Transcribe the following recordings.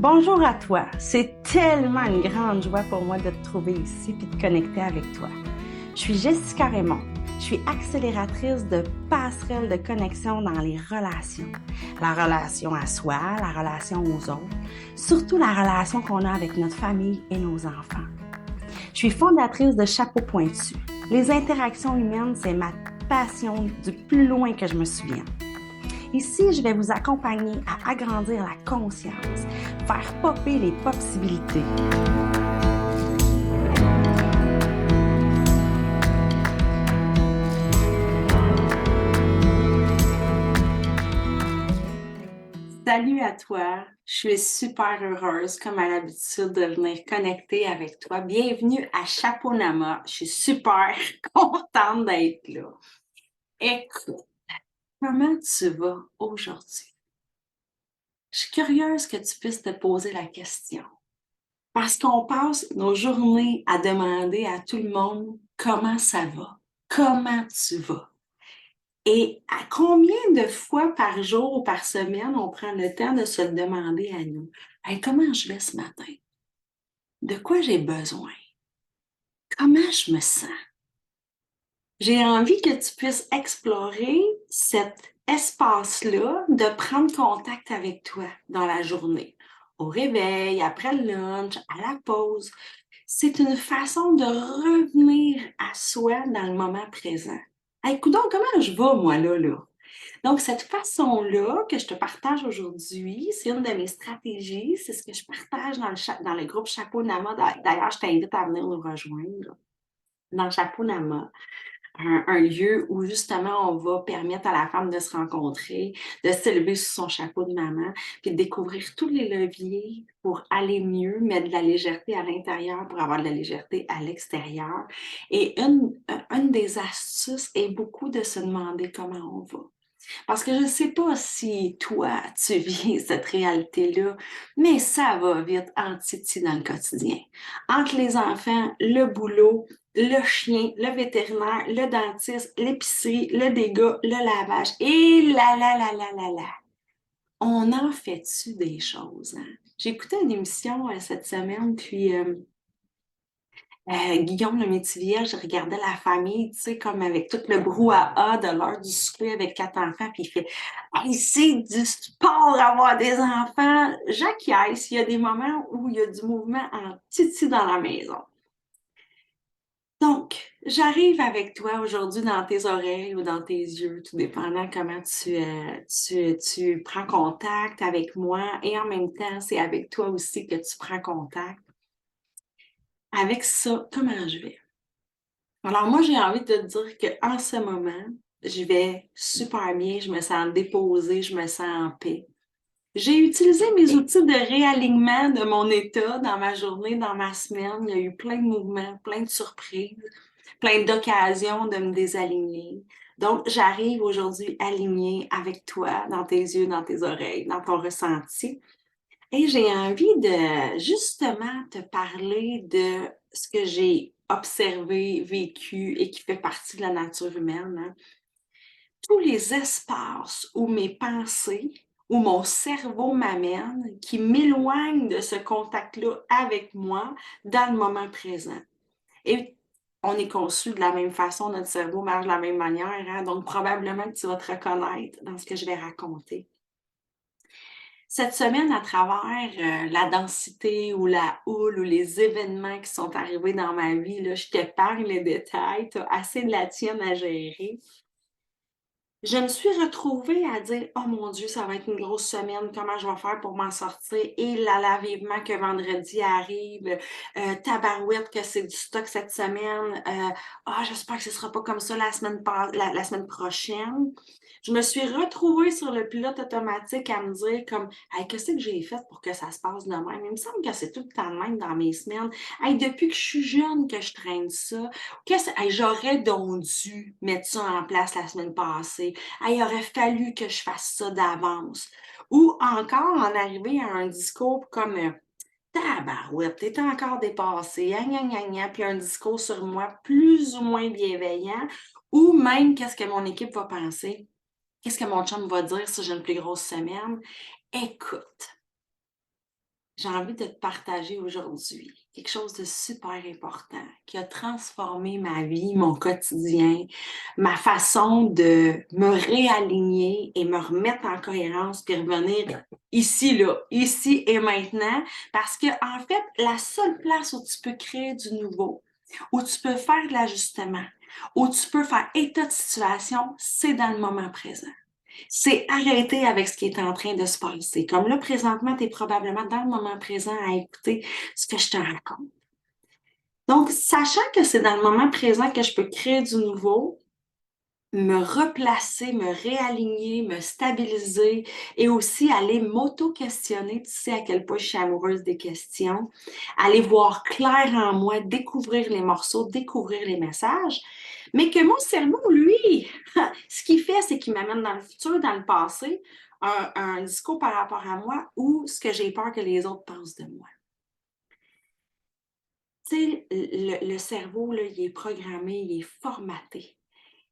Bonjour à toi. C'est tellement une grande joie pour moi de te trouver ici et de connecter avec toi. Je suis Jessica Raymond. Je suis accélératrice de passerelles de connexion dans les relations. La relation à soi, la relation aux autres, surtout la relation qu'on a avec notre famille et nos enfants. Je suis fondatrice de Chapeau Pointu. Les interactions humaines, c'est ma passion du plus loin que je me souvienne. Ici, je vais vous accompagner à agrandir la conscience, faire popper les possibilités. Salut à toi, je suis super heureuse, comme à l'habitude, de venir connecter avec toi. Bienvenue à Chapeau-Nama, je suis super contente d'être là. Écoute, comment tu vas aujourd'hui? Je suis curieuse que tu puisses te poser la question. Parce qu'on passe nos journées à demander à tout le monde comment ça va, comment tu vas. Et à combien de fois par jour ou par semaine on prend le temps de se le demander à nous? Hey, comment je vais ce matin? De quoi j'ai besoin? Comment je me sens? J'ai envie que tu puisses explorer cet espace-là de prendre contact avec toi dans la journée. Au réveil, après le lunch, à la pause. C'est une façon de revenir à soi dans le moment présent. Hey, coudonc, comment je vais, moi, là? Donc, cette façon-là que je te partage aujourd'hui, c'est une de mes stratégies, c'est ce que je partage dans le groupe Chapeau Nama. D'ailleurs, je t'invite à venir nous rejoindre dans Chapeau Nama, un lieu où justement on va permettre à la femme de se rencontrer, de s'élever sous son chapeau de maman, puis de découvrir tous les leviers pour aller mieux, mettre de la légèreté à l'intérieur pour avoir de la légèreté à l'extérieur. Et une des astuces est beaucoup de se demander comment on va. Parce que je ne sais pas si toi, tu vis cette réalité-là, mais ça va vite en titi dans le quotidien. Entre les enfants, le boulot, le chien, le vétérinaire, le dentiste, l'épicerie, le dégât, le lavage, et là. On en fait-tu des choses, hein? J'ai écouté une émission cette semaine, puis Guillaume le Métivier, je regardais la famille, tu sais, comme avec tout le brouhaha de l'heure du souper avec 4 enfants, puis il fait hey, c'est du sport avoir des enfants. J'acquiesce, il y a des moments où il y a du mouvement en titi dans la maison. Donc, j'arrive avec toi aujourd'hui dans tes oreilles ou dans tes yeux, tout dépendant comment tu prends contact avec moi, et en même temps, c'est avec toi aussi que tu prends contact. Avec ça, comment je vais? Alors moi, j'ai envie de te dire qu'en ce moment, je vais super bien, je me sens déposée, je me sens en paix. J'ai utilisé mes outils de réalignement de mon état dans ma journée, dans ma semaine. Il y a eu plein de mouvements, plein de surprises, plein d'occasions de me désaligner. Donc, j'arrive aujourd'hui alignée avec toi, dans tes yeux, dans tes oreilles, dans ton ressenti. Et j'ai envie de justement te parler de ce que j'ai observé, vécu et qui fait partie de la nature humaine, hein. Tous les espaces où mes pensées, où mon cerveau m'amène, qui m'éloignent de ce contact-là avec moi dans le moment présent. Et on est conçu de la même façon, notre cerveau marche de la même manière, hein? Donc probablement que tu vas te reconnaître dans ce que je vais raconter. Cette semaine, à travers la densité ou la houle ou les événements qui sont arrivés dans ma vie, là, je t'épargne les détails, tu as assez de la tienne à gérer. Je me suis retrouvée à dire: «Oh mon Dieu, ça va être une grosse semaine, comment je vais faire pour m'en sortir? Et là, vivement que vendredi arrive, tabarouette que c'est du stock cette semaine, j'espère que ce sera pas comme ça la semaine prochaine». Je me suis retrouvée sur le pilote automatique à me dire comme: «Hey, qu'est-ce que j'ai fait pour que ça se passe de même? Il me semble que c'est tout le temps de même dans mes semaines. Hey, depuis que je suis jeune que je traîne ça. Hey, j'aurais donc dû mettre ça en place la semaine passée. Hey, il aurait fallu que je fasse ça d'avance.» Ou encore en arriver à un discours comme tabarouette, t'es encore dépassé, gna gna gna, puis un discours sur moi plus ou moins bienveillant, ou même qu'est-ce que mon équipe va penser, qu'est-ce que mon chum va dire si j'ai une plus grosse semaine. Écoute, j'ai envie de te partager aujourd'hui quelque chose de super important qui a transformé ma vie, mon quotidien, ma façon de me réaligner et me remettre en cohérence puis revenir ici, là, ici et maintenant. Parce que, en fait, la seule place où tu peux créer du nouveau, où tu peux faire de l'ajustement, où tu peux faire état de situation, c'est dans le moment présent. C'est arrêter avec ce qui est en train de se passer. Comme là, présentement, tu es probablement dans le moment présent à écouter ce que je te raconte. Donc, sachant que c'est dans le moment présent que je peux créer du nouveau, me replacer, me réaligner, me stabiliser et aussi aller m'auto-questionner. Tu sais à quel point je suis amoureuse des questions. Aller voir clair en moi, découvrir les morceaux, découvrir les messages. Mais que mon cerveau, lui, ce qu'il fait, c'est qu'il m'amène dans le futur, dans le passé, un discours par rapport à moi ou ce que j'ai peur que les autres pensent de moi. Tu sais, le cerveau, là, il est programmé, il est formaté.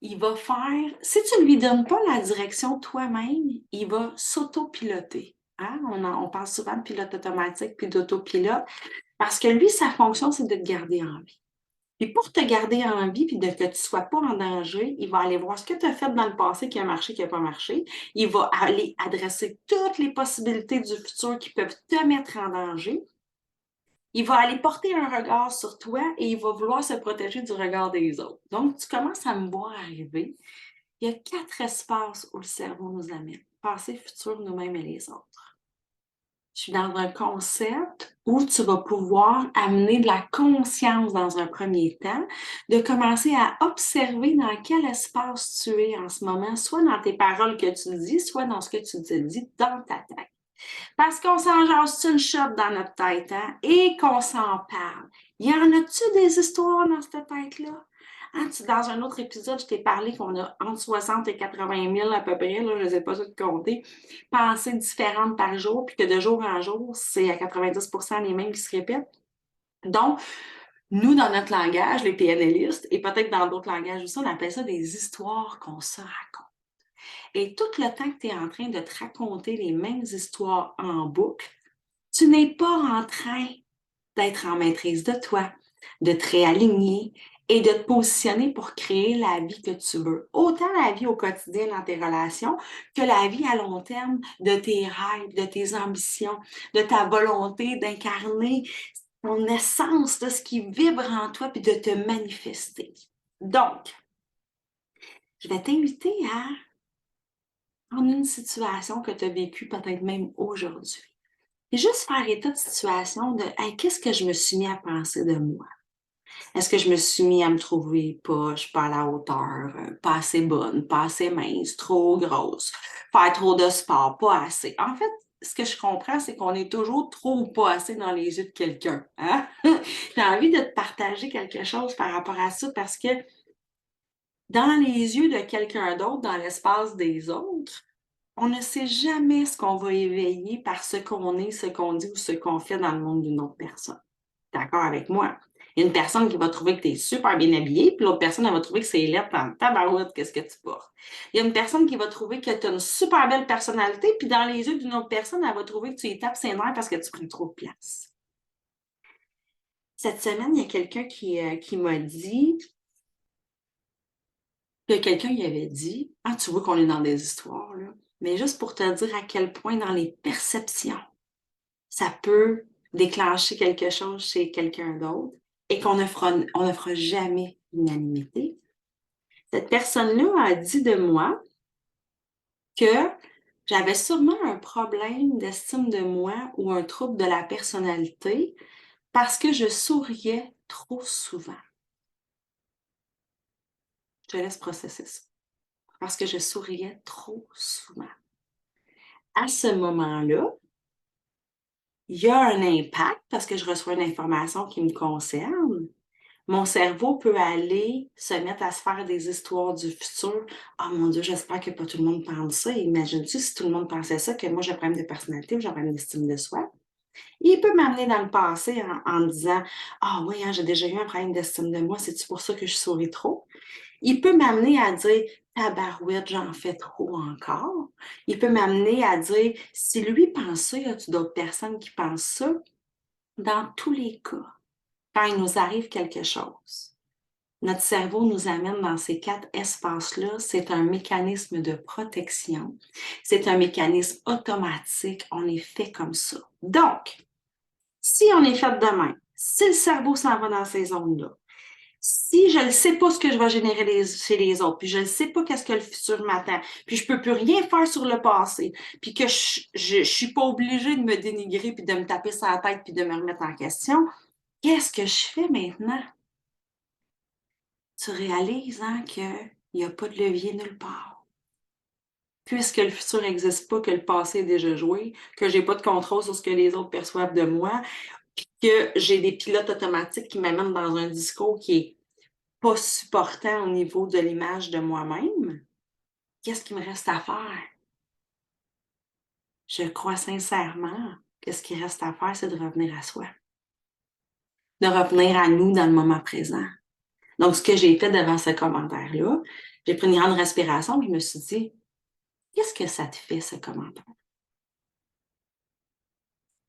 Il va faire, si tu ne lui donnes pas la direction toi-même, il va s'autopiloter. Hein? On parle souvent de pilote automatique puis d'autopilote parce que lui, sa fonction, c'est de te garder en vie. Puis pour te garder en vie puis de que tu ne sois pas en danger, il va aller voir ce que tu as fait dans le passé qui a marché, qui n'a pas marché. Il va aller adresser toutes les possibilités du futur qui peuvent te mettre en danger. Il va aller porter un regard sur toi et il va vouloir se protéger du regard des autres. Donc, tu commences à me voir arriver. Il y a 4 espaces où le cerveau nous amène. Passé, futur, nous-mêmes et les autres. Je suis dans un concept où tu vas pouvoir amener de la conscience dans un premier temps, de commencer à observer dans quel espace tu es en ce moment, soit dans tes paroles que tu dis, soit dans ce que tu te dis dans ta tête. Parce qu'on s'en jase une shot dans notre tête, hein? Et qu'on s'en parle. Y en a-tu des histoires dans cette tête-là? Hein, dans un autre épisode, je t'ai parlé qu'on a entre 60 et 80 000 à peu près, là, je ne sais pas ça de compter, pensées différentes par jour, puis que de jour en jour, c'est à 90% les mêmes qui se répètent. Donc, nous, dans notre langage, les PNListes, et peut-être dans d'autres langages aussi, on appelle ça des histoires qu'on se raconte. Et tout le temps que tu es en train de te raconter les mêmes histoires en boucle, tu n'es pas en train d'être en maîtrise de toi, de te réaligner et de te positionner pour créer la vie que tu veux. Autant la vie au quotidien dans tes relations que la vie à long terme de tes rêves, de tes ambitions, de ta volonté d'incarner ton essence, de ce qui vibre en toi puis de te manifester. Donc, je vais t'inviter à prendre une situation que tu as vécue peut-être même aujourd'hui. Et juste faire état de situation de hey, qu'est-ce que je me suis mis à penser de moi? Est-ce que je me suis mis à me trouver poche, pas à la hauteur, pas assez bonne, pas assez mince, trop grosse, faire trop de sport, pas assez? En fait, ce que je comprends, c'est qu'on est toujours trop ou pas assez dans les yeux de quelqu'un. Hein? J'ai envie de te partager quelque chose par rapport à ça parce que dans les yeux de quelqu'un d'autre, dans l'espace des autres, on ne sait jamais ce qu'on va éveiller par ce qu'on est, ce qu'on dit ou ce qu'on fait dans le monde d'une autre personne. D'accord avec moi? Il y a une personne qui va trouver que tu es super bien habillée, puis l'autre personne, elle va trouver que c'est laid en tabarouette, qu'est-ce que tu portes. Il y a une personne qui va trouver que tu as une super belle personnalité, puis dans les yeux d'une autre personne, elle va trouver que tu y tapes ses nerfs parce que tu prends trop de place. Cette semaine, il y a quelqu'un qui m'a dit que quelqu'un y avait dit, ah, tu vois qu'on est dans des histoires, là, mais juste pour te dire à quel point dans les perceptions, ça peut déclencher quelque chose chez quelqu'un d'autre et qu'on ne fera jamais l'unanimité. Cette personne-là a dit de moi que j'avais sûrement un problème d'estime de moi ou un trouble de la personnalité parce que je souriais trop souvent. Je laisse processer ça. Parce que je souriais trop souvent. À ce moment-là, il y a un impact parce que je reçois une information qui me concerne. Mon cerveau peut aller se mettre à se faire des histoires du futur. Ah mon Dieu, j'espère que pas tout le monde pense ça. Imagine-tu si tout le monde pensait ça, que moi j'ai un problème de personnalité ou j'ai un problème d'estime de soi. Il peut m'amener dans le passé en me disant ah oui, hein, j'ai déjà eu un problème d'estime de moi, c'est-tu pour ça que je souris trop? Il peut m'amener à dire « Tabarouette, j'en fais trop encore ». Il peut m'amener à dire « Si lui pense ça, y a-tu d'autres personnes qui pensent ça? » Dans tous les cas, quand il nous arrive quelque chose, notre cerveau nous amène dans ces 4 espaces-là. C'est un mécanisme de protection. C'est un mécanisme automatique. On est fait comme ça. Donc, si on est fait de même, si le cerveau s'en va dans ces zones-là, si je ne sais pas ce que je vais générer chez les autres, puis je ne sais pas qu'est-ce que le futur m'attend, puis je peux plus rien faire sur le passé, puis que je suis pas obligée de me dénigrer, puis de me taper sur la tête, puis de me remettre en question, qu'est-ce que je fais maintenant? Tu réalises hein, qu'il n'y a pas de levier nulle part. Puisque le futur n'existe pas, que le passé est déjà joué, que j'ai pas de contrôle sur ce que les autres perçoivent de moi, que j'ai des pilotes automatiques qui m'amènent dans un discours qui est pas supportant au niveau de l'image de moi-même, qu'est-ce qu'il me reste à faire? Je crois sincèrement que ce qu'il reste à faire, c'est de revenir à soi. De revenir à nous dans le moment présent. Donc, ce que j'ai fait devant ce commentaire-là, j'ai pris une grande respiration et je me suis dit, qu'est-ce que ça te fait, ce commentaire?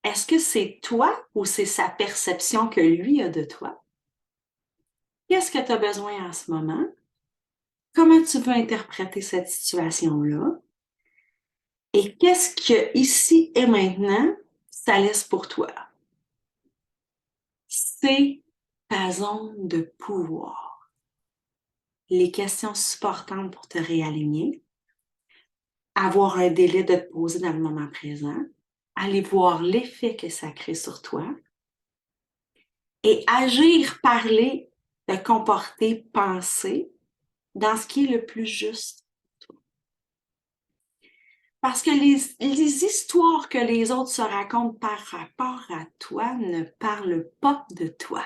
Est-ce que c'est toi ou c'est sa perception que lui a de toi? Qu'est-ce que tu as besoin en ce moment? Comment tu veux interpréter cette situation-là? Et qu'est-ce que ici et maintenant, ça laisse pour toi? C'est ta zone de pouvoir. Les questions supportantes pour te réaligner, avoir un délai de te poser dans le moment présent, aller voir l'effet que ça crée sur toi et agir, parler, te comporter, penser dans ce qui est le plus juste. Parce que les histoires que les autres se racontent par rapport à toi ne parlent pas de toi.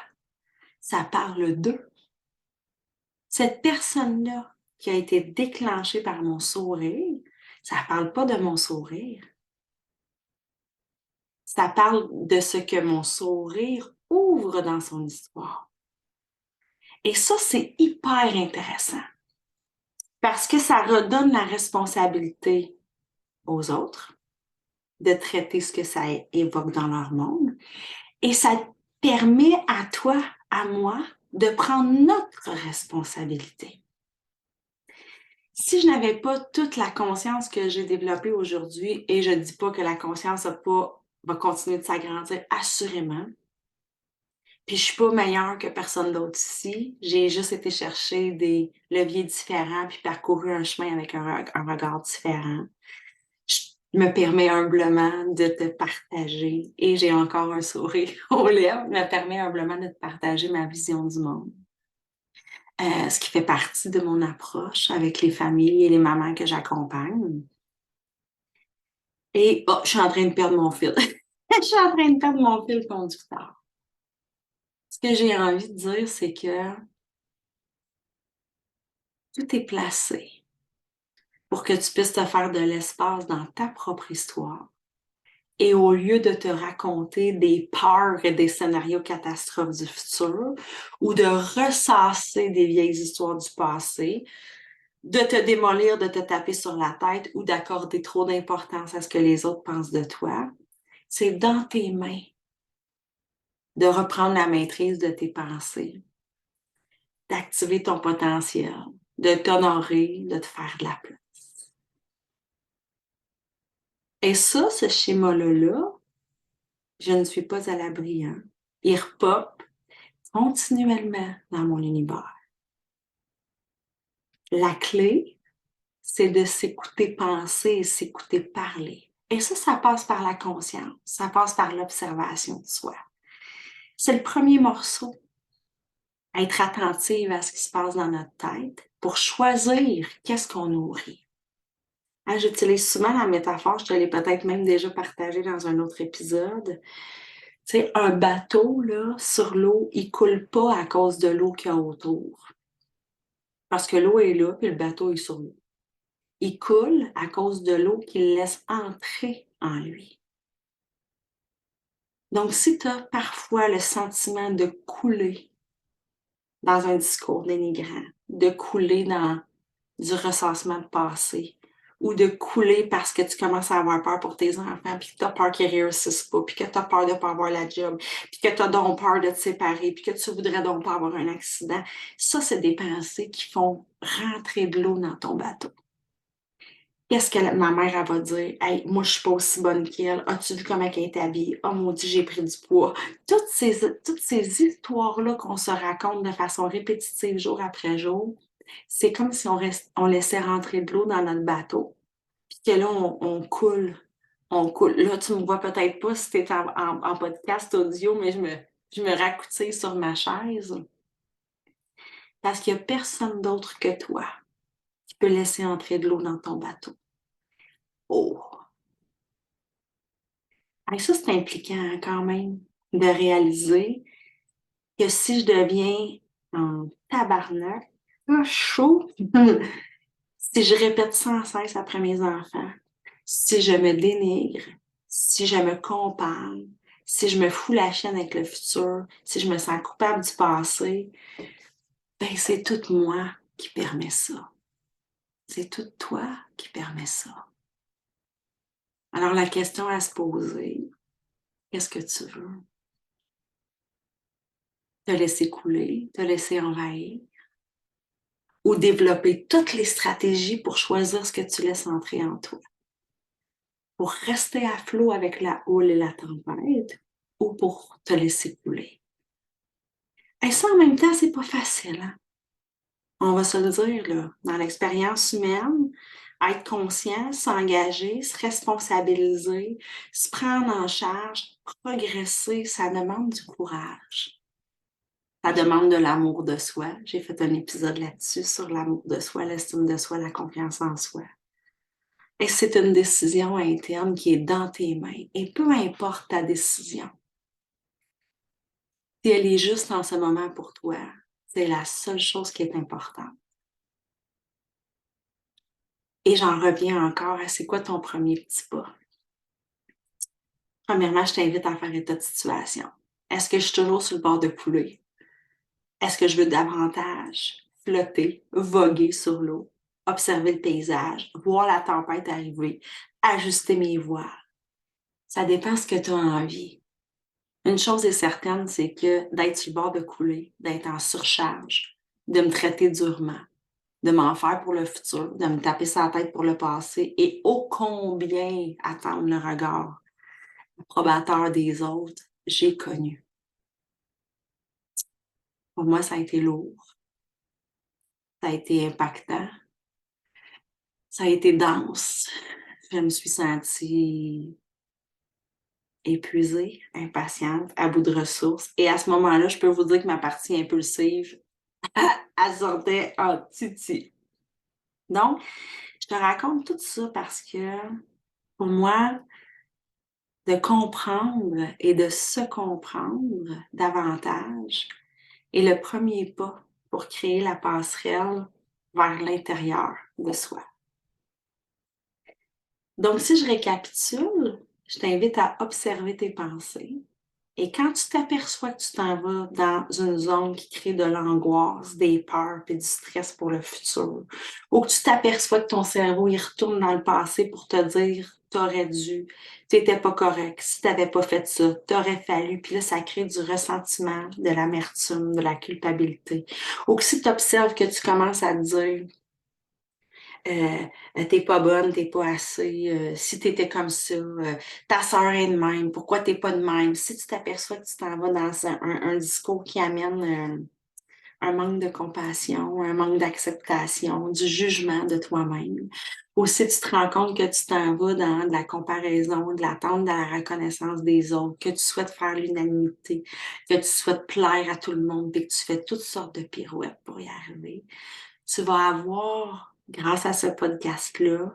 Ça parle d'eux. Cette personne-là qui a été déclenchée par mon sourire, ça ne parle pas de mon sourire. Ça parle de ce que mon sourire ouvre dans son histoire. Et ça, c'est hyper intéressant parce que ça redonne la responsabilité aux autres de traiter ce que ça évoque dans leur monde et ça permet à toi, à moi, de prendre notre responsabilité. Si je n'avais pas toute la conscience que j'ai développée aujourd'hui, et je ne dis pas que la conscience va continuer de s'agrandir, assurément, puis je ne suis pas meilleure que personne d'autre ici, j'ai juste été chercher des leviers différents puis parcouru un chemin avec un regard différent. Je me permets humblement de te partager, et j'ai encore un sourire aux lèvres, me permets humblement de te partager ma vision du monde. Ce qui fait partie de mon approche avec les familles et les mamans que j'accompagne. Et je suis en train de perdre mon fil. Je suis en train de perdre mon fil conducteur. Ce que j'ai envie de dire, c'est que tout est placé pour que tu puisses te faire de l'espace dans ta propre histoire. Et au lieu de te raconter des peurs et des scénarios catastrophes du futur ou de ressasser des vieilles histoires du passé, de te démolir, de te taper sur la tête ou d'accorder trop d'importance à ce que les autres pensent de toi, c'est dans tes mains de reprendre la maîtrise de tes pensées, d'activer ton potentiel, de t'honorer, de te faire de la place. Et ça, ce schéma-là, je ne suis pas à l'abri. Hein? Il repop continuellement dans mon univers. La clé, c'est de s'écouter penser et s'écouter parler. Et ça passe par la conscience, ça passe par l'observation de soi. C'est le premier morceau. Être attentive à ce qui se passe dans notre tête pour choisir qu'est-ce qu'on nourrit. Hein, j'utilise souvent la métaphore, je te l'ai peut-être même déjà partagée dans un autre épisode. Tu sais, un bateau, là, sur l'eau, il coule pas à cause de l'eau qu'il y a autour. Parce que l'eau est là, puis le bateau est sur l'eau. Il coule à cause de l'eau qu'il laisse entrer en lui. Donc, si tu as parfois le sentiment de couler dans un discours dénigrant, de couler dans du ressassement de passé ou de couler parce que tu commences à avoir peur pour tes enfants, puis que tu as peur qu'ils réussissent pas, puis que tu as peur de ne pas avoir la job, puis que tu as donc peur de te séparer, puis que tu voudrais donc pas avoir un accident. Ça, c'est des pensées qui font rentrer de l'eau dans ton bateau. Qu'est-ce que ma mère, elle va dire? Hey, moi, je suis pas aussi bonne qu'elle. As-tu vu comment elle est habillée? Oh mon Dieu, j'ai pris du poids. Toutes ces histoires-là qu'on se raconte de façon répétitive jour après jour, c'est comme si on laissait rentrer de l'eau dans notre bateau. Puis que là, on coule. On coule. Là, tu me vois peut-être pas si tu es en podcast audio, mais je me racoutille sur ma chaise. Parce qu'il n'y a personne d'autre que toi qui peut laisser entrer de l'eau dans ton bateau. Oh! Et ça, c'est impliquant quand même de réaliser que si je deviens en tabarnak, chaud, si je répète sans cesse après mes enfants, si je me dénigre, si je me compare, si je me fous la chienne avec le futur, si je me sens coupable du passé, ben c'est tout moi qui permet ça. C'est tout toi qui permet ça. Alors la question à se poser, qu'est-ce que tu veux? Te laisser couler, te laisser envahir, ou développer toutes les stratégies pour choisir ce que tu laisses entrer en toi, pour rester à flot avec la houle et la tempête, ou pour te laisser couler. Et ça, en même temps, c'est pas facile, hein? On va se le dire, là, dans l'expérience humaine, être conscient, s'engager, se responsabiliser, se prendre en charge, progresser, ça demande du courage. Ça demande de l'amour de soi. J'ai fait un épisode là-dessus sur l'amour de soi, l'estime de soi, la confiance en soi. Et c'est une décision interne qui est dans tes mains. Et peu importe ta décision, si elle est juste en ce moment pour toi, c'est la seule chose qui est importante. Et j'en reviens encore à c'est quoi ton premier petit pas? Premièrement, je t'invite à faire état de situation. Est-ce que je suis toujours sur le bord de couler? Est-ce que je veux davantage flotter, voguer sur l'eau, observer le paysage, voir la tempête arriver, ajuster mes voiles? Ça dépend ce que tu as envie. Une chose est certaine, c'est que d'être sur le bord de couler, d'être en surcharge, de me traiter durement, de m'en faire pour le futur, de me taper sa tête pour le passé et ô combien attendre le regard approbateur des autres, j'ai connu. Pour moi, ça a été lourd, ça a été impactant, ça a été dense. Je me suis sentie épuisée, impatiente, à bout de ressources. Et à ce moment-là, je peux vous dire que ma partie impulsive, elle sortait en titi. Donc, je te raconte tout ça parce que pour moi, de comprendre et de se comprendre davantage est le premier pas pour créer la passerelle vers l'intérieur de soi. Donc, si je récapitule, je t'invite à observer tes pensées. Et quand tu t'aperçois que tu t'en vas dans une zone qui crée de l'angoisse, des peurs et du stress pour le futur, ou que tu t'aperçois que ton cerveau il retourne dans le passé pour te dire t'aurais dû, t'étais pas correct, si t'avais pas fait ça, t'aurais fallu, puis là, ça crée du ressentiment, de l'amertume, de la culpabilité. Ou que si tu observes que tu commences à te dire t'es pas bonne, t'es pas assez, si t'étais comme ça, ta sœur est de même, pourquoi t'es pas de même? Si tu t'aperçois que tu t'en vas dans un discours qui amène un manque de compassion, un manque d'acceptation, du jugement de toi-même, ou si tu te rends compte que tu t'en vas dans de la comparaison, de l'attente de la reconnaissance des autres, que tu souhaites faire l'unanimité, que tu souhaites plaire à tout le monde, et que tu fais toutes sortes de pirouettes pour y arriver, tu vas avoir, grâce à ce podcast-là,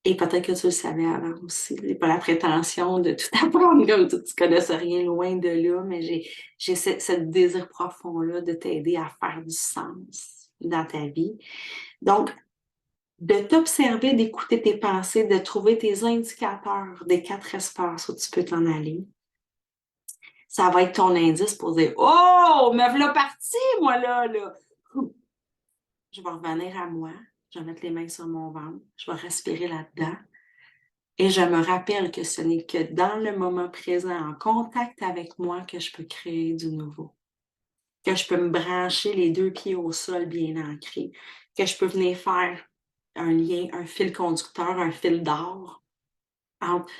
et peut-être que tu le savais avant aussi, j'ai pas la prétention de tout apprendre comme tu connaisses rien loin de là, mais j'ai ce désir profond-là de t'aider à faire du sens dans ta vie. Donc, de t'observer, d'écouter tes pensées, de trouver tes indicateurs des 4 espaces où tu peux t'en aller. Ça va être ton indice pour dire « Oh, me voilà partie, moi là! » Je vais revenir à moi, je vais mettre les mains sur mon ventre, je vais respirer là-dedans et je me rappelle que ce n'est que dans le moment présent, en contact avec moi, que je peux créer du nouveau, que je peux me brancher les 2 pieds au sol bien ancrés, que je peux venir faire un lien, un fil conducteur, un fil d'or entre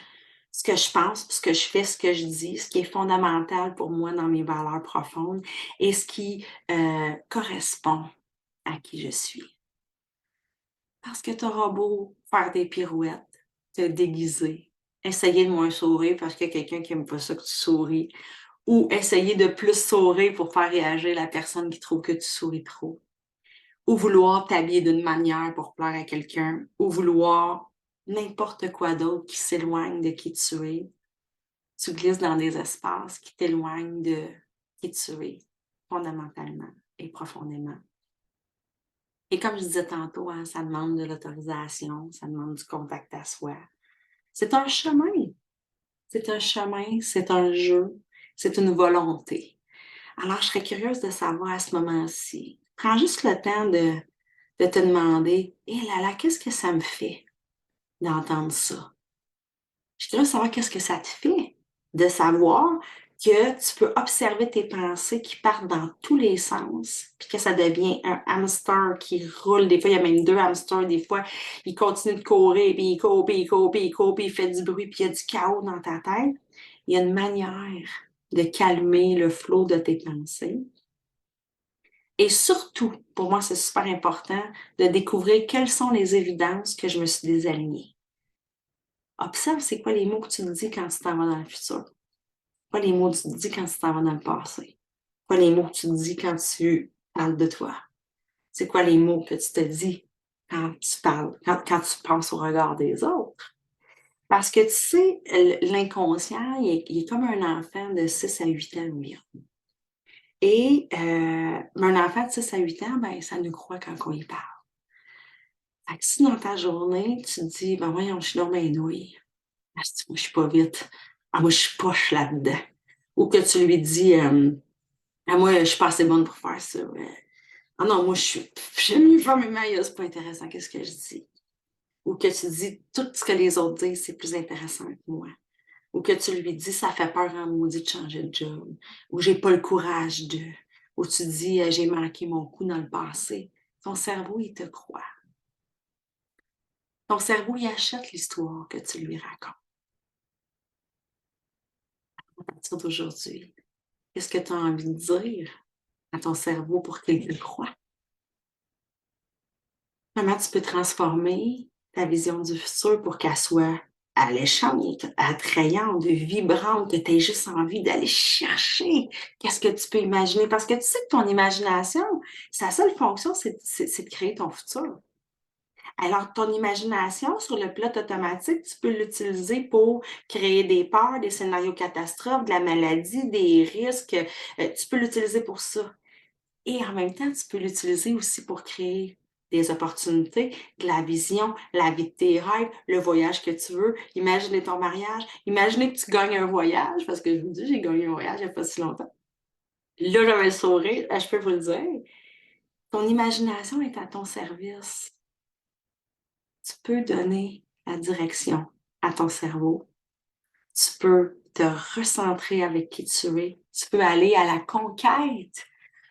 ce que je pense, ce que je fais, ce que je dis, ce qui est fondamental pour moi dans mes valeurs profondes et ce qui correspond à qui je suis. Parce que tu auras beau faire des pirouettes, te déguiser, essayer de moins sourire parce qu'il y a quelqu'un qui n'aime pas ça que tu souris, ou essayer de plus sourire pour faire réagir la personne qui trouve que tu souris trop, ou vouloir t'habiller d'une manière pour plaire à quelqu'un, ou vouloir n'importe quoi d'autre qui s'éloigne de qui tu es. Tu glisses dans des espaces qui t'éloignent de qui tu es, fondamentalement et profondément. Et comme je disais tantôt, hein, ça demande de l'autorisation, ça demande du contact à soi. C'est un chemin. C'est un chemin, c'est un jeu, c'est une volonté. Alors, je serais curieuse de savoir à ce moment-ci. Prends juste le temps de te demander, hé là là, qu'est-ce que ça me fait d'entendre ça? Je suis curieuse de savoir qu'est-ce que ça te fait de savoir que tu peux observer tes pensées qui partent dans tous les sens, puis que ça devient un hamster qui roule. Des fois, il y a même 2 hamsters. Des fois, il continue de courir, puis il court, puis il court, puis il court, puis il fait du bruit, puis il y a du chaos dans ta tête. Il y a une manière de calmer le flot de tes pensées. Et surtout, pour moi, c'est super important de découvrir quelles sont les évidences que je me suis désalignée. Observe c'est quoi les mots que tu te dis quand tu t'en vas dans le futur. Quoi les mots que tu te dis quand tu t'en vas dans le passé. Quoi les mots que tu te dis quand tu parles de toi. C'est quoi les mots que tu te dis quand tu parles, quand tu penses au regard des autres. Parce que tu sais, l'inconscient, il est comme un enfant de 6 à 8 ans environ. Et un enfant de 6 à 8 ans, ben, ça nous croit quand on y parle. Fait que si dans ta journée, tu te dis, ben voyons, je suis dans mes nouilles. Ah, moi, je suis pas vite. Ah, moi, je suis poche là-dedans. Ou que tu lui dis, ah, moi, je suis pas assez bonne pour faire ça. Ah non, moi, j'aime mieux faire mes maillots, c'est pas intéressant, qu'est-ce que je dis. Ou que tu dis, tout ce que les autres disent, c'est plus intéressant que moi. Ou que tu lui dis, ça fait peur en maudit de changer de job. Ou j'ai pas le courage de. Ou tu dis, j'ai manqué mon coup dans le passé. Ton cerveau, il te croit. Ton cerveau, il achète l'histoire que tu lui racontes. À partir d'aujourd'hui, qu'est-ce que tu as envie de dire à ton cerveau pour qu'il te croie? Comment tu peux transformer ta vision du futur pour qu'elle soit alléchante, attrayante, vibrante, que tu aies juste envie d'aller chercher qu'est-ce que tu peux imaginer. Parce que tu sais que ton imagination, sa seule fonction, c'est de créer ton futur. Alors, ton imagination sur le pilote automatique, tu peux l'utiliser pour créer des peurs, des scénarios catastrophes, de la maladie, des risques. Tu peux l'utiliser pour ça. Et en même temps, tu peux l'utiliser aussi pour créer des opportunités, de la vision, la vie de tes rêves, le voyage que tu veux. Imaginez ton mariage. Imaginez que tu gagnes un voyage, parce que je vous dis, j'ai gagné un voyage il n'y a pas si longtemps. Là, j'avais le sourire, je peux vous le dire. Ton imagination est à ton service. Tu peux donner la direction à ton cerveau. Tu peux te recentrer avec qui tu es. Tu peux aller à la conquête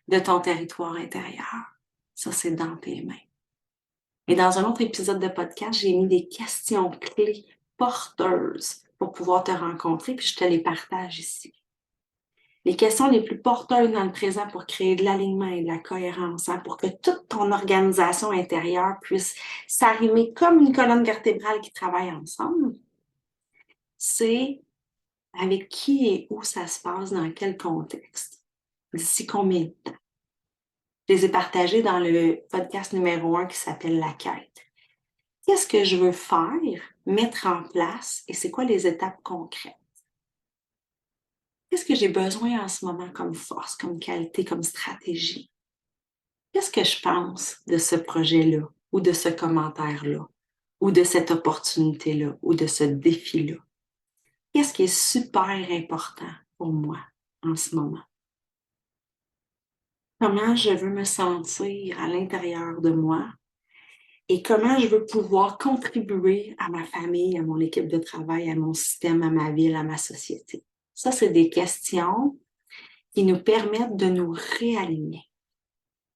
de ton territoire intérieur. Ça, c'est dans tes mains. Et dans un autre épisode de podcast, j'ai mis des questions clés porteuses pour pouvoir te rencontrer, puis je te les partage ici. Les questions les plus porteuses dans le présent pour créer de l'alignement et de la cohérence, hein, pour que toute ton organisation intérieure puisse s'arrimer comme une colonne vertébrale qui travaille ensemble, c'est avec qui et où ça se passe, dans quel contexte, d'ici combien de temps. Je les ai partagés dans le podcast numéro 1 qui s'appelle La Quête. Qu'est-ce que je veux faire, mettre en place et c'est quoi les étapes concrètes? Qu'est-ce que j'ai besoin en ce moment comme force, comme qualité, comme stratégie? Qu'est-ce que je pense de ce projet-là ou de ce commentaire-là ou de cette opportunité-là ou de ce défi-là? Qu'est-ce qui est super important pour moi en ce moment? Comment je veux me sentir à l'intérieur de moi et comment je veux pouvoir contribuer à ma famille, à mon équipe de travail, à mon système, à ma ville, à ma société. Ça, c'est des questions qui nous permettent de nous réaligner.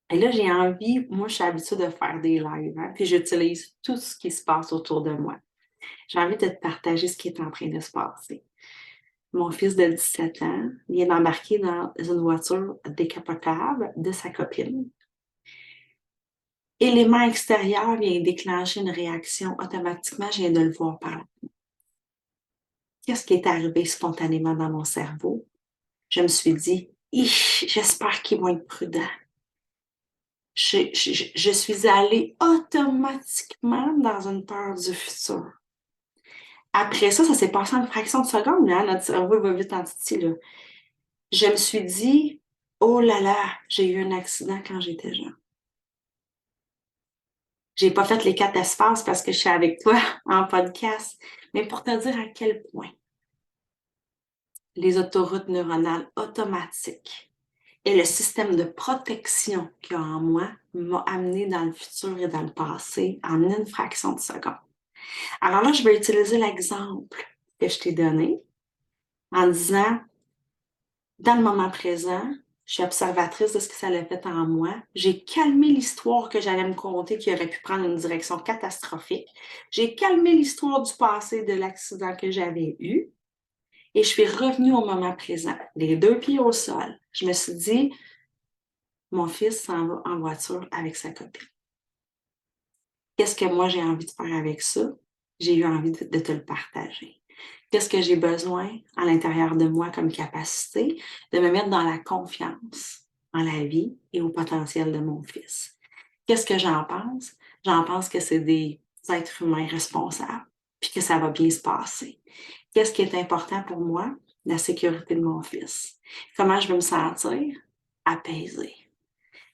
Et là, j'ai envie, moi, je suis habituée de faire des lives, hein, puis j'utilise tout ce qui se passe autour de moi. J'ai envie de te partager ce qui est en train de se passer. Mon fils de 17 ans vient d'embarquer dans une voiture décapotable de sa copine. Élément extérieur vient déclencher une réaction. Automatiquement, je viens de le voir par là. Qu'est-ce qui est arrivé spontanément dans mon cerveau? Je me suis dit, j'espère qu'ils vont être prudents. Je suis allée automatiquement dans une peur du futur. Après ça s'est passé en une fraction de seconde, hein? Notre cerveau va vite en titi, là. Je me suis dit, oh là là, j'ai eu un accident quand j'étais jeune. J'ai pas fait les 4 espaces parce que je suis avec toi en podcast, mais pour te dire à quel point les autoroutes neuronales automatiques et le système de protection qu'il y a en moi m'a amené dans le futur et dans le passé en une fraction de seconde. Alors là, je vais utiliser l'exemple que je t'ai donné en disant, dans le moment présent, je suis observatrice de ce que ça a fait en moi. J'ai calmé l'histoire que j'allais me conter qui aurait pu prendre une direction catastrophique. J'ai calmé l'histoire du passé de l'accident que j'avais eu. Et je suis revenue au moment présent, les 2 pieds au sol. Je me suis dit, mon fils s'en va en voiture avec sa copine. Qu'est-ce que moi j'ai envie de faire avec ça? J'ai eu envie de te le partager. Qu'est-ce que j'ai besoin à l'intérieur de moi comme capacité? De me mettre dans la confiance en la vie et au potentiel de mon fils. Qu'est-ce que j'en pense? J'en pense que c'est des êtres humains responsables, puis que ça va bien se passer. Qu'est-ce qui est important pour moi? La sécurité de mon fils. Comment je veux me sentir? Apaisée.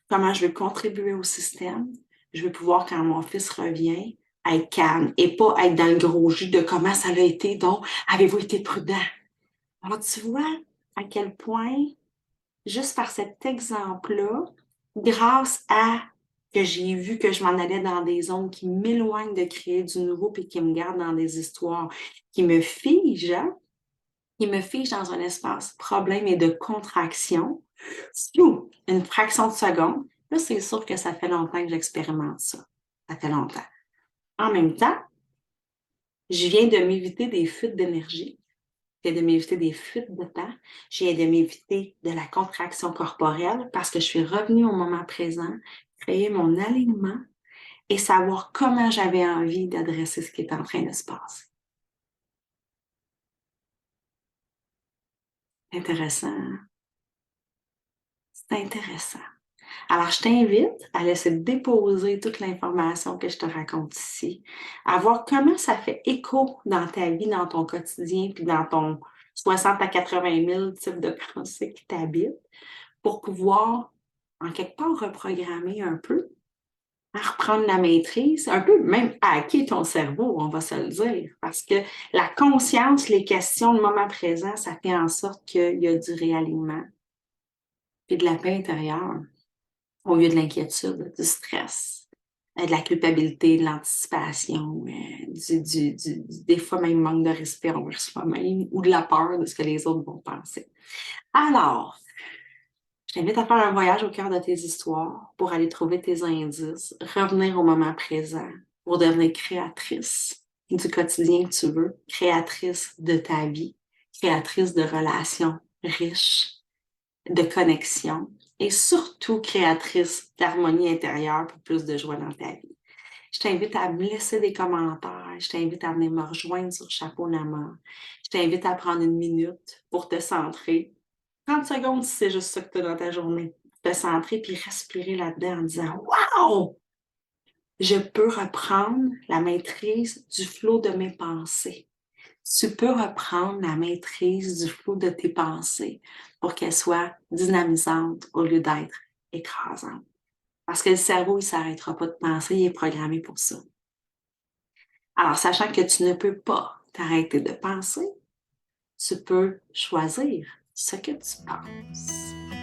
Comment je veux contribuer au système? Je veux pouvoir, quand mon fils revient, être calme et pas être dans le gros jus de comment ça a été, donc avez-vous été prudent? Alors, tu vois à quel point, juste par cet exemple-là, grâce à que j'ai vu que je m'en allais dans des zones qui m'éloignent de créer du nouveau puis qui me gardent dans des histoires qui me figent, hein, qui me fige dans un espace problème et de contraction, une fraction de seconde, là, c'est sûr que ça fait longtemps que j'expérimente ça. Ça fait longtemps. En même temps, je viens de m'éviter des fuites d'énergie, je viens de m'éviter des fuites de temps, je viens de m'éviter de la contraction corporelle parce que je suis revenue au moment présent, créer mon alignement et savoir comment j'avais envie d'adresser ce qui est en train de se passer. Intéressant, hein? C'est intéressant. Alors, je t'invite à laisser déposer toute l'information que je te raconte ici, à voir comment ça fait écho dans ta vie, dans ton quotidien, puis dans ton 60 à 80 000 types de pensées qui t'habitent, pour pouvoir, en quelque part, reprogrammer un peu, à reprendre la maîtrise, un peu même hacker ton cerveau, on va se le dire, parce que la conscience, les questions, le moment présent, ça fait en sorte qu'il y a du réalignement, puis de la paix intérieure au lieu de l'inquiétude, du stress, de la culpabilité, de l'anticipation, des fois même manque de respect envers soi-même ou de la peur de ce que les autres vont penser. Alors, je t'invite à faire un voyage au cœur de tes histoires pour aller trouver tes indices, revenir au moment présent pour devenir créatrice du quotidien que tu veux, créatrice de ta vie, créatrice de relations riches, de connexion et surtout créatrice d'harmonie intérieure pour plus de joie dans ta vie. Je t'invite à me laisser des commentaires, je t'invite à venir me rejoindre sur Chapeau Nama, je t'invite à prendre une minute pour te centrer. 30 secondes si c'est juste ça que tu as dans ta journée. Te centrer puis respirer là-dedans en disant Wow! Je peux reprendre la maîtrise du flot de mes pensées. Tu peux reprendre la maîtrise du flot de tes pensées pour qu'elles soient dynamisantes au lieu d'être écrasantes. Parce que le cerveau, il ne s'arrêtera pas de penser, il est programmé pour ça. Alors, sachant que tu ne peux pas t'arrêter de penser, tu peux choisir ce que tu penses.